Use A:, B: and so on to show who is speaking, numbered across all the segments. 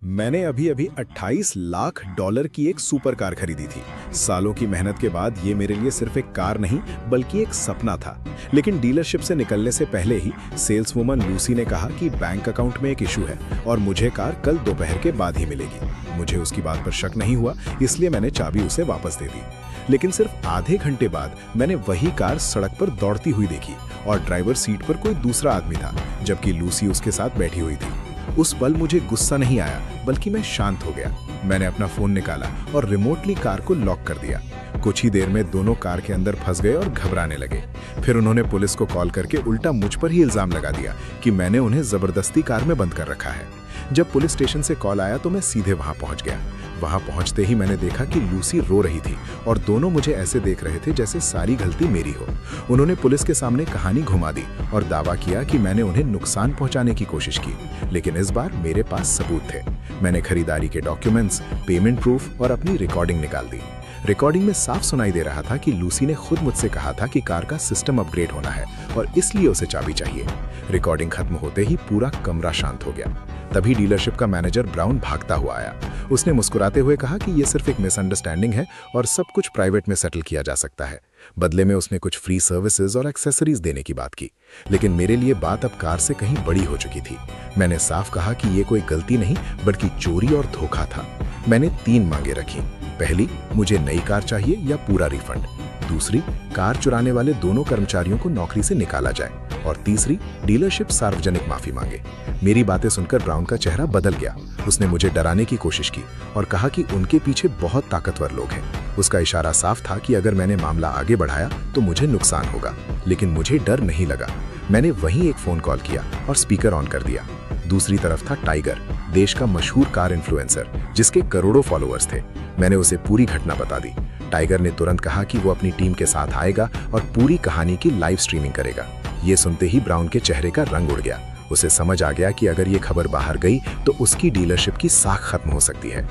A: मैंने अभी अभी 28 लाख डॉलर की एक सुपर कार खरीदी थी। सालों की मेहनत के बाद ये मेरे लिए सिर्फ एक कार नहीं बल्कि एक सपना था। लेकिन डीलरशिप से निकलने से पहले ही सेल्स वुमन लूसी ने कहा कि बैंक अकाउंट में एक इशू है और मुझे कार कल दोपहर के बाद ही मिलेगी। मुझे उसकी बात पर शक नहीं हुआ, इसलिए मैंने चाबी उसे वापस दे दी। लेकिन सिर्फ आधे घंटे बाद मैंने वही कार सड़क पर दौड़ती हुई देखी और ड्राइवर सीट पर कोई दूसरा आदमी था, जबकि लूसी उसके साथ बैठी हुई थी। उस पल मुझे गुस्सा नहीं आया, बल्कि मैं शांत हो गया। मैंने अपना फोन निकाला और रिमोटली कार को लॉक कर दिया। कुछ ही देर में दोनों कार के अंदर फंस गए और घबराने लगे। फिर उन्होंने पुलिस को कॉल करके उल्टा मुझ पर ही इल्जाम लगा दिया कि मैंने उन्हें जबरदस्ती कार में बंद कर रखा है। जब पुलिस स्टेशन से कॉल आया तो मैं सीधे वहां पहुंच गया। वहां पहुंचते ही मैंने देखा कि लूसी रो रही थी और दोनों मुझे ऐसे देख रहे थे जैसे सारी गलती मेरी हो। उन्होंने पुलिस के सामने कहानी घुमा दी और दावा किया कि मैंने उन्हें नुकसान पहुंचाने की कोशिश की, लेकिन इस बार मेरे पास सबूत थे। मैंने खरीदारी के डॉक्यूमेंट्स, पेमेंट प्रूफ और अपनी रिकॉर्डिंग निकाल दी। रिकॉर्डिंग में साफ सुनाई दे रहा था कि लूसी ने खुद मुझसे कहा था कि कार का सिस्टम अपग्रेड होना है और इसलिए उसे चाबी चाहिए। रिकॉर्डिंग खत्म होते ही पूरा कमरा शांत हो गया। तभी डीलरशिप का मैनेजर ब्राउन भागता हुआ आया। उसने मुस्कुराते हुए कहा कि यह सिर्फ एक मिसअंडरस्टैंडिंग है और सब कुछ प्राइवेट में सेटल किया जा सकता है। बदले में उसने कुछ फ्री सर्विसेज और एक्सेसरीज देने की बात की। लेकिन मेरे लिए बात अब कार से कहीं बड़ी हो चुकी थी। मैंने साफ कहा कि यह कोई गलती नहीं बल्कि चोरी और धोखा था। मैंने 3 मांगे रखी। पहली, मुझे नई कार चाहिए या पूरा रिफंड। दूसरी, कार चुराने वाले दोनों कर्मचारियों को नौकरी से निकाला जाए। और तीसरी, डीलरशिप सार्वजनिक माफी मांगे। मेरी बातें सुनकर ब्राउन का चेहरा बदल गया। उसने मुझे डराने की कोशिश की और कहा कि उनके पीछे बहुत ताकतवर लोग हैं। उसका इशारा साफ था कि अगर मैंने मामला आगे बढ़ाया तो मुझे नुकसान होगा। लेकिन मुझे डर नहीं लगा। मैंने वहीं एक फोन कॉल किया और स्पीकर ऑन कर दिया। दूसरी तरफ था टाइगर, देश का मशहूर कार इन्फ्लुएंसर जिसके करोड़ों फॉलोअर्स थे। मैंने उसे पूरी घटना बता दी। टाइगर ने तुरंत कहा कि वो अपनी टीम के साथ आएगा और पूरी कहानी की लाइव स्ट्रीमिंग करेगा। ये सुनते ही ब्राउन के चेहरे का रंग उड़ गया। उसे समझ आ गया कि अगर ये खबर बाहर गई तो उसकी डीलरशिप की साख खत्म हो सकती है।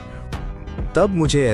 A: तब मुझे